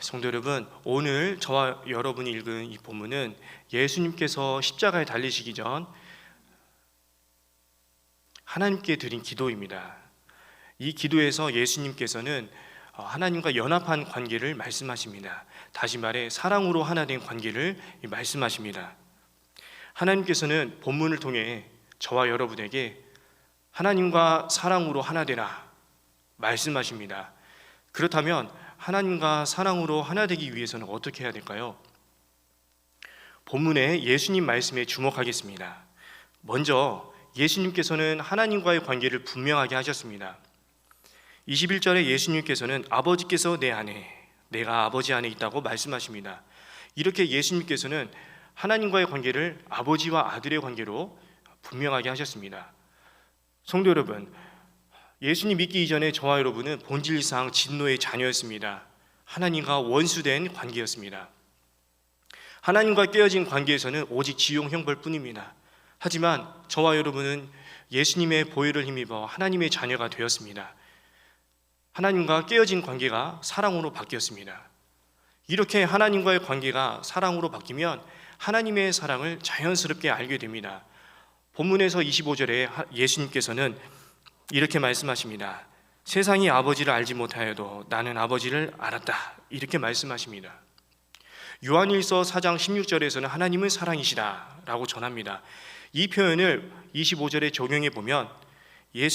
성도 여러분, 오늘 저와 여러분이 읽은 이 본문은 예수님께서 십자가에 달리시기 전 하나님께 드린 기도입니다. 이 기도에서 예수님께서는 하나님과 연합한 관계를 말씀하십니다. 다시 말해 사랑으로 하나 된 관계를 말씀하십니다. 하나님께서는 본문을 통해 저와 여러분에게 하나님과 사랑으로 하나 되라 말씀하십니다. 그렇다면 하나님과 사랑으로 하나 되기 위해서는 어떻게 해야 될까요? 본문의 예수님 말씀에 주목하겠습니다. 먼저 예수님께서는 하나님과의 관계를 분명하게 하셨습니다. 21절에 예수님께서는 아버지께서 내 안에, 내가 아버지 안에 있다고 말씀하십니다. 이렇게 예수님께서는 하나님과의 관계를 아버지와 아들의 관계로 분명하게 하셨습니다. 성도 여러분, 예수님 믿기 이전에 저와 여러분은 본질상 진노의 자녀였습니다. 하나님과 원수된 관계였습니다. 하나님과 깨어진 관계에서는 오직 지옥 형벌뿐입니다. 하지만 저와 여러분은 예수님의 보혈을 힘입어 하나님의 자녀가 되었습니다. 하나님과 깨어진 관계가 사랑으로 바뀌었습니다. 이렇게 하나님과의 관계가 사랑으로 바뀌면 하나님의 사랑을 자연스럽게 알게 됩니다. 본문에서 25절에 예수님께서는 이렇게 말씀하십니다. 세상이 아버지를 알지 못하여도 나는 아버지를 알았다. 이렇게 말씀하십니다. 요한일서 4장 16절에서는 하나님은 사랑이시다 라고 전합니다. 이 표현을 25절에 적용해 보면 이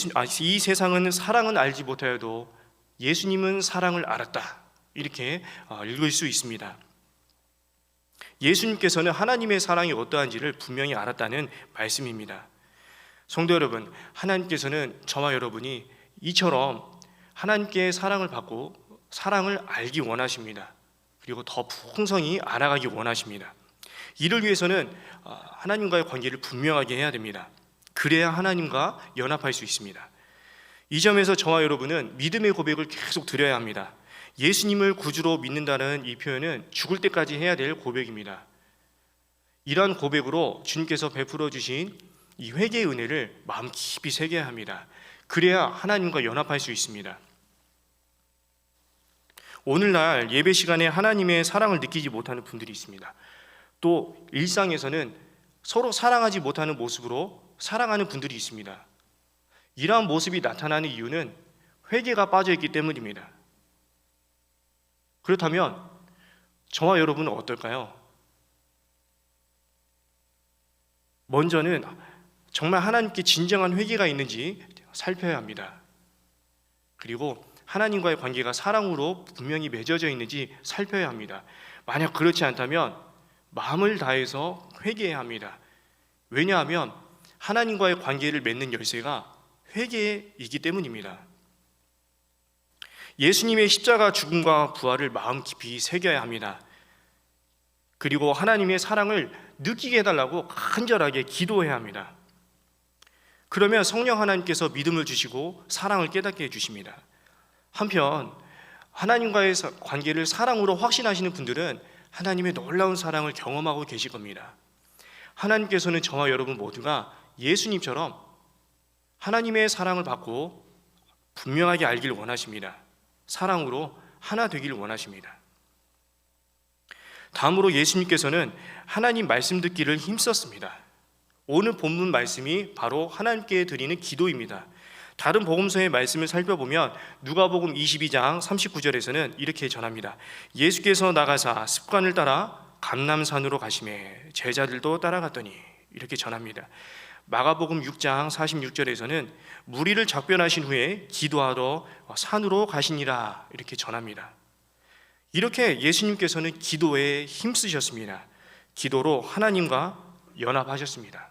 세상은 사랑은 알지 못하여도 예수님은 사랑을 알았다. 이렇게 읽을 수 있습니다. 예수님께서는 하나님의 사랑이 어떠한지를 분명히 알았다는 말씀입니다. 성도 여러분, 하나님께서는 저와 여러분이 이처럼 하나님께 사랑을 받고 사랑을 알기 원하십니다. 그리고 더 풍성히 알아가기 원하십니다. 이를 위해서는 하나님과의 관계를 분명하게 해야 됩니다. 그래야 하나님과 연합할 수 있습니다. 이 점에서 저와 여러분은 믿음의 고백을 계속 드려야 합니다. 예수님을 구주로 믿는다는 이 표현은 죽을 때까지 해야 될 고백입니다. 이러한 고백으로 주님께서 베풀어 주신 이 회개의 은혜를 마음 깊이 새겨야 합니다. 그래야 하나님과 연합할 수 있습니다. 오늘날 예배 시간에 하나님의 사랑을 느끼지 못하는 분들이 있습니다. 또 일상에서는 서로 사랑하지 못하는 모습으로 사랑하는 분들이 있습니다. 이러한 모습이 나타나는 이유는 회개가 빠져있기 때문입니다. 그렇다면 저와 여러분은 어떨까요? 먼저는 정말 하나님께 진정한 회개가 있는지 살펴야 합니다. 그리고 하나님과의 관계가 사랑으로 분명히 맺어져 있는지 살펴야 합니다. 만약 그렇지 않다면 마음을 다해서 회개해야 합니다. 왜냐하면 하나님과의 관계를 맺는 열쇠가 회개이기 때문입니다. 예수님의 십자가 죽음과 부활을 마음 깊이 새겨야 합니다. 그리고 하나님의 사랑을 느끼게 해달라고 간절하게 기도해야 합니다. 그러면 성령 하나님께서 믿음을 주시고 사랑을 깨닫게 해주십니다. 한편 하나님과의 관계를 사랑으로 확신하시는 분들은 하나님의 놀라운 사랑을 경험하고 계실 겁니다. 하나님께서는 저와 여러분 모두가 예수님처럼 하나님의 사랑을 받고 분명하게 알길 원하십니다. 사랑으로 하나 되길 원하십니다. 다음으로 예수님께서는 하나님 말씀 듣기를 힘썼습니다. 오늘 본문 말씀이 바로 하나님께 드리는 기도입니다. 다른 복음서의 말씀을 살펴보면 누가복음 22장 39절에서는 이렇게 전합니다. 예수께서 나가사 습관을 따라 감람산으로 가시매 제자들도 따라갔더니 이렇게 전합니다. 마가복음 6장 46절에서는 무리를 작별하신 후에 기도하러 산으로 가시니라 이렇게 전합니다. 이렇게 예수님께서는 기도에 힘쓰셨습니다. 기도로 하나님과 연합하셨습니다.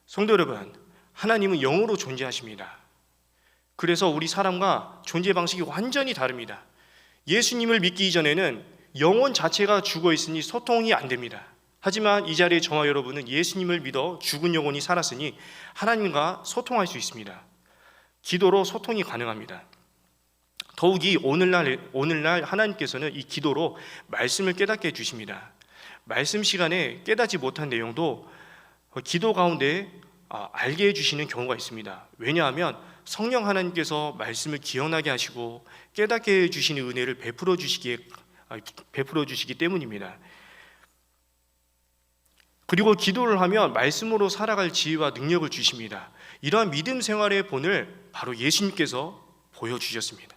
성도 여러분, 하나님은 영으로 존재하십니다. 그래서 우리 사람과 존재 방식이 완전히 다릅니다. 예수님을 믿기 이전에는 영혼 자체가 죽어 있으니 소통이 안 됩니다. 하지만 이 자리에 저와 여러분은 예수님을 믿어 죽은 영혼이 살았으니 하나님과 소통할 수 있습니다. 기도로 소통이 가능합니다. 더욱이 오늘날 하나님께서는 이 기도로 말씀을 깨닫게 해주십니다. 말씀 시간에 깨닫지 못한 내용도 기도 가운데 알게 해주시는 경우가 있습니다. 왜냐하면 성령 하나님께서 말씀을 기억나게 하시고 깨닫게 해주시는 은혜를 베풀어 주시기에 베풀어 주시기 때문입니다. 그리고 기도를 하면 말씀으로 살아갈 지혜와 능력을 주십니다. 이러한 믿음 생활의 본을 바로 예수님께서 보여주셨습니다.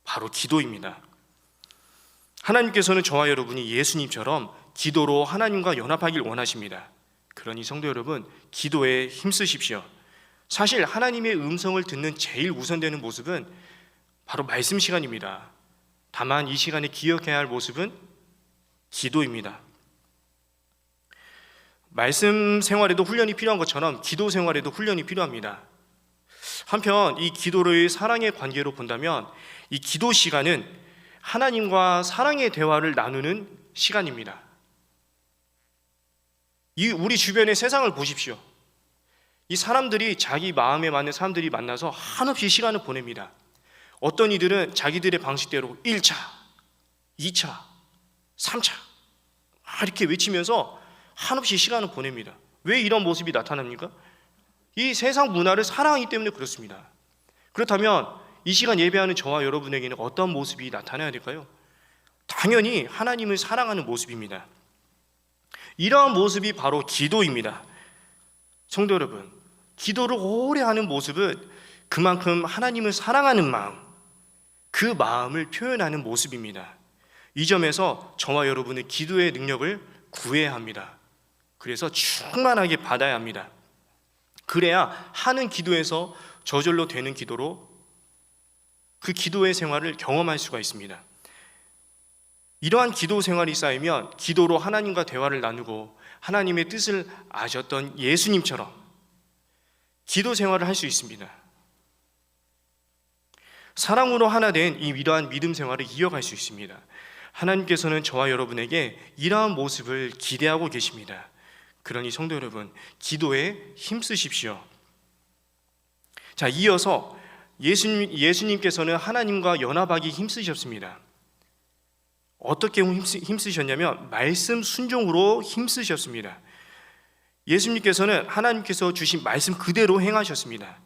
바로 기도입니다. 하나님께서는 저와 여러분이 예수님처럼 기도로 하나님과 연합하길 원하십니다. 그러니 성도 여러분, 기도에 힘쓰십시오. 사실 하나님의 음성을 듣는 제일 우선되는 모습은 바로 말씀 시간입니다. 다만 이 시간에 기억해야 할 모습은 기도입니다. 말씀 생활에도 훈련이 필요한 것처럼 기도 생활에도 훈련이 필요합니다. 한편 이 기도를 사랑의 관계로 본다면 이 기도 시간은 하나님과 사랑의 대화를 나누는 시간입니다. 우리 주변의 세상을 보십시오. 이 사람들이 자기 마음에 맞는 사람들이 만나서 한없이 시간을 보냅니다. 어떤 이들은 자기들의 방식대로 1차, 2차, 3차 이렇게 외치면서 한없이 시간을 보냅니다. 왜 이런 모습이 나타납니까? 이 세상 문화를 사랑하기 때문에 그렇습니다. 그렇다면 이 시간 예배하는 저와 여러분에게는 어떤 모습이 나타나야 될까요? 당연히 하나님을 사랑하는 모습입니다. 이러한 모습이 바로 기도입니다. 성도 여러분, 기도를 오래 하는 모습은 그만큼 하나님을 사랑하는 마음, 그 마음을 표현하는 모습입니다. 이 점에서 저와 여러분의 기도의 능력을 구해야 합니다. 그래서 충만하게 받아야 합니다. 그래야 하는 기도에서 저절로 되는 기도로 그 기도의 생활을 경험할 수가 있습니다. 이러한 기도 생활이 쌓이면 기도로 하나님과 대화를 나누고 하나님의 뜻을 아셨던 예수님처럼 기도 생활을 할 수 있습니다. 사랑으로 하나 된 이러한 믿음 생활을 이어갈 수 있습니다. 하나님께서는 저와 여러분에게 이러한 모습을 기대하고 계십니다. 그러니 성도 여러분, 기도에 힘쓰십시오. 자, 이어서 예수님께서는 하나님과 연합하기 힘쓰셨습니다. 어떻게 힘쓰셨냐면 말씀 순종으로 힘쓰셨습니다. 예수님께서는 하나님께서 주신 말씀 그대로 행하셨습니다.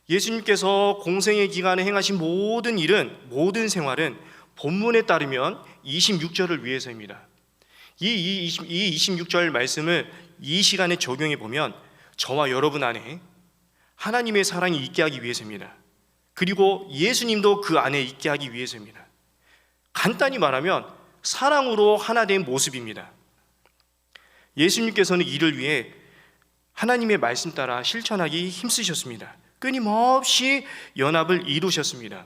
예수님께서 공생의 기간에 행하신 모든 일은, 모든 생활은 본문에 따르면 26절을 위해서입니다. 이 26절 말씀을 이 시간에 적용해 보면 저와 여러분 안에 하나님의 사랑이 있게 하기 위해서입니다. 그리고 예수님도 그 안에 있게 하기 위해서입니다. 간단히 말하면 사랑으로 하나 된 모습입니다. 예수님께서는 이를 위해 하나님의 말씀 따라 실천하기 힘쓰셨습니다. 끊임없이 연합을 이루셨습니다.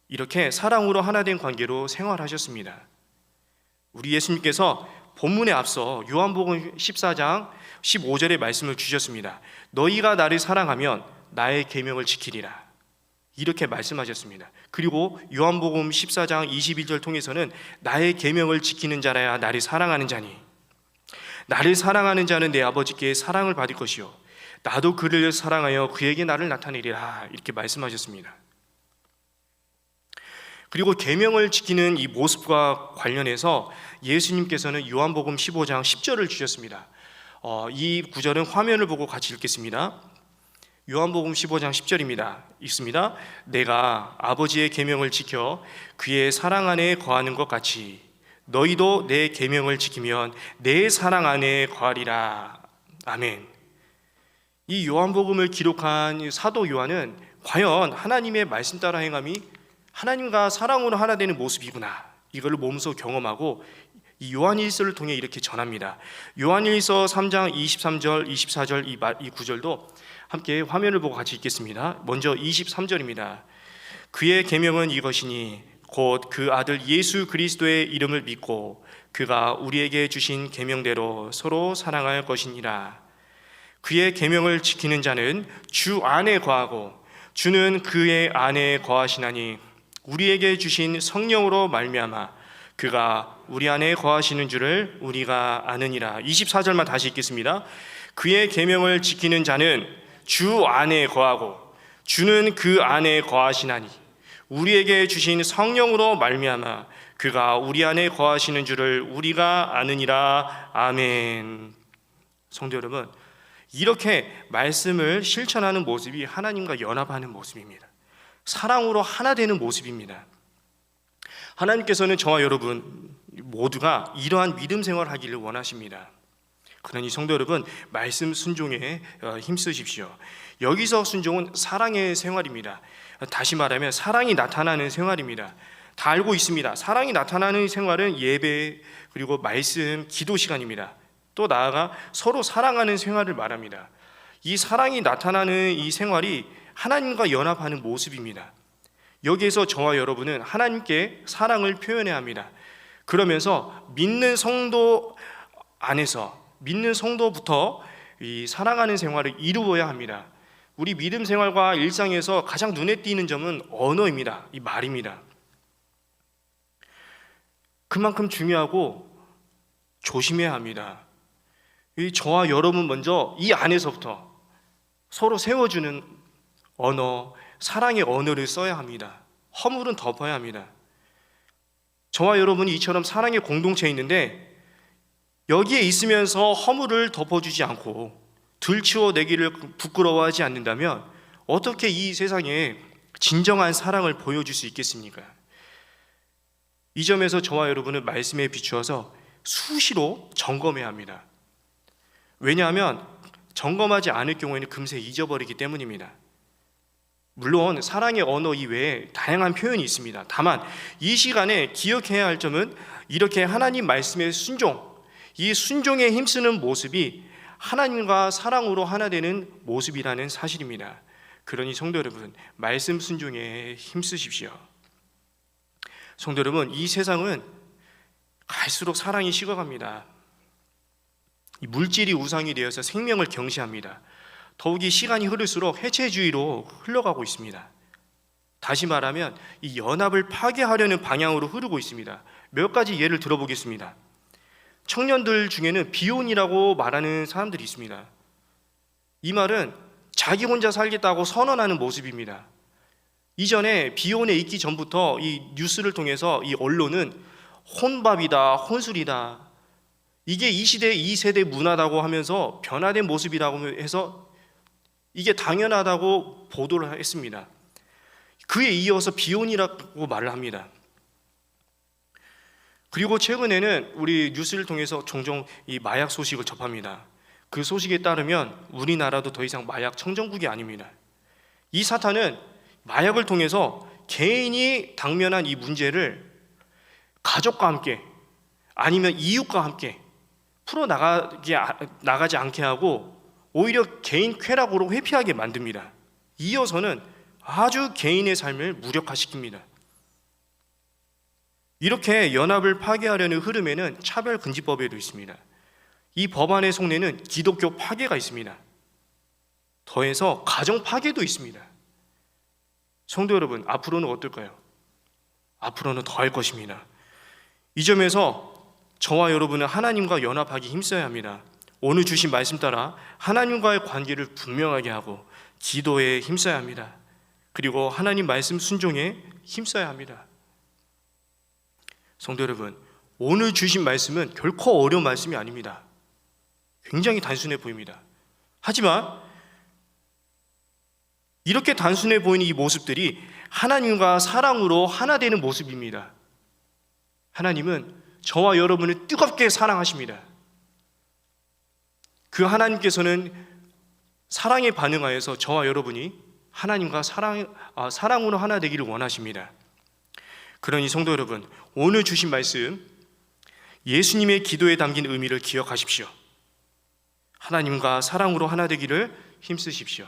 이렇게 사랑으로 하나 된 관계로 생활하셨습니다. 우리 예수님께서 본문에 앞서 요한복음 14장 15절의 말씀을 주셨습니다. 너희가 나를 사랑하면 나의 계명을 지키리라. 이렇게 말씀하셨습니다. 그리고 요한복음 14장 21절 통해서는 나의 계명을 지키는 자라야 나를 사랑하는 자니 나를 사랑하는 자는 내 아버지께 사랑을 받을 것이요 나도 그를 사랑하여 그에게 나를 나타내리라. 이렇게 말씀하셨습니다. 그리고 계명을 지키는 이 모습과 관련해서 예수님께서는 요한복음 15장 10절을 주셨습니다. 이 구절은 화면을 보고 같이 읽겠습니다. 요한복음 15장 10절입니다. 읽습니다. 내가 아버지의 계명을 지켜 그의 사랑 안에 거하는 것 같이 너희도 내 계명을 지키면 내 사랑 안에 거하리라. 아멘. 이 요한복음을 기록한 사도 요한은 과연 하나님의 말씀 따라 행함이 하나님과 사랑으로 하나 되는 모습이구나, 이걸 몸소 경험하고 이 요한일서를 통해 이렇게 전합니다. 요한일서 3장 23절, 24절 이 구절도 함께 화면을 보고 같이 읽겠습니다. 먼저 23절입니다. 그의 계명은 이것이니 곧 그 아들 예수 그리스도의 이름을 믿고 그가 우리에게 주신 계명대로 서로 사랑할 것이니라. 그의 계명을 지키는 자는 주 안에 거하고 주는 그의 안에 거하시나니 우리에게 주신 성령으로 말미암아 그가 우리 안에 거하시는 줄을 우리가 아느니라. 24절만 다시 읽겠습니다. 그의 계명을 지키는 자는 주 안에 거하고 주는 그 안에 거하시나니 우리에게 주신 성령으로 말미암아 그가 우리 안에 거하시는 줄을 우리가 아느니라. 아멘. 성도 여러분, 이렇게 말씀을 실천하는 모습이 하나님과 연합하는 모습입니다. 사랑으로 하나 되는 모습입니다. 하나님께서는 저와 여러분 모두가 이러한 믿음 생활을 하기를 원하십니다. 그러니 성도 여러분, 말씀 순종에 힘쓰십시오. 여기서 순종은 사랑의 생활입니다. 다시 말하면 사랑이 나타나는 생활입니다. 다 알고 있습니다. 사랑이 나타나는 생활은 예배, 그리고 말씀, 기도 시간입니다. 또 나아가 서로 사랑하는 생활을 말합니다. 이 사랑이 나타나는 이 생활이 하나님과 연합하는 모습입니다. 여기에서 저와 여러분은 하나님께 사랑을 표현해야 합니다. 그러면서 믿는 성도 안에서, 믿는 성도부터 이 사랑하는 생활을 이루어야 합니다. 우리 믿음 생활과 일상에서 가장 눈에 띄는 점은 언어입니다. 이 말입니다. 그만큼 중요하고 조심해야 합니다. 이 저와 여러분 먼저 이 안에서부터 서로 세워주는 언어, 사랑의 언어를 써야 합니다. 허물은 덮어야 합니다. 저와 여러분이 이처럼 사랑의 공동체에 있는데 여기에 있으면서 허물을 덮어주지 않고 들치워내기를 부끄러워하지 않는다면 어떻게 이 세상에 진정한 사랑을 보여줄 수 있겠습니까? 이 점에서 저와 여러분은 말씀에 비추어서 수시로 점검해야 합니다. 왜냐하면 점검하지 않을 경우에는 금세 잊어버리기 때문입니다. 물론 사랑의 언어 이외에 다양한 표현이 있습니다. 다만 이 시간에 기억해야 할 점은 이렇게 하나님 말씀의 순종, 이 순종에 힘쓰는 모습이 하나님과 사랑으로 하나 되는 모습이라는 사실입니다. 그러니 성도 여러분, 말씀 순종에 힘쓰십시오. 성도 여러분, 이 세상은 갈수록 사랑이 식어갑니다. 이 물질이 우상이 되어서 생명을 경시합니다. 더욱이 시간이 흐를수록 해체주의로 흘러가고 있습니다. 다시 말하면 이 연합을 파괴하려는 방향으로 흐르고 있습니다. 몇 가지 예를 들어보겠습니다. 청년들 중에는 비혼이라고 말하는 사람들이 있습니다. 이 말은 자기 혼자 살겠다고 선언하는 모습입니다. 이전에 비혼에 있기 전부터 이 뉴스를 통해서 이 언론은 혼밥이다, 혼술이다, 이게 이 시대, 이 세대 문화다고 하면서 변화된 모습이라고 해서 이게 당연하다고 보도를 했습니다. 그에 이어서 비혼이라고 말을 합니다. 그리고 최근에는 우리 뉴스를 통해서 종종 이 마약 소식을 접합니다. 그 소식에 따르면 우리나라도 더 이상 마약 청정국이 아닙니다. 이 사탄은 마약을 통해서 개인이 당면한 이 문제를 가족과 함께 아니면 이웃과 함께 나가지 않게 하고 오히려 개인 쾌락으로 회피하게 만듭니다. 이어서는 아주 개인의 삶을 무력화시킵니다. 이렇게 연합을 파괴하려는 흐름에는 차별금지법에도 있습니다. 이 법안의 속내는 기독교 파괴가 있습니다. 더해서 가정 파괴도 있습니다. 성도 여러분, 앞으로는 어떨까요? 앞으로는 더 할 것입니다. 이 점에서 저와 여러분은 하나님과 연합하기 힘써야 합니다. 오늘 주신 말씀 따라 하나님과의 관계를 분명하게 하고 기도에 힘써야 합니다. 그리고 하나님 말씀 순종에 힘써야 합니다. 성도 여러분, 오늘 주신 말씀은 결코 어려운 말씀이 아닙니다. 굉장히 단순해 보입니다. 하지만 이렇게 단순해 보이는 이 모습들이 하나님과 사랑으로 하나 되는 모습입니다. 하나님은 저와 여러분을 뜨겁게 사랑하십니다. 그 하나님께서는 사랑에 반응하여서 저와 여러분이 하나님과 사랑으로 하나 되기를 원하십니다. 그러니 성도 여러분, 오늘 주신 말씀, 예수님의 기도에 담긴 의미를 기억하십시오. 하나님과 사랑으로 하나 되기를 힘쓰십시오.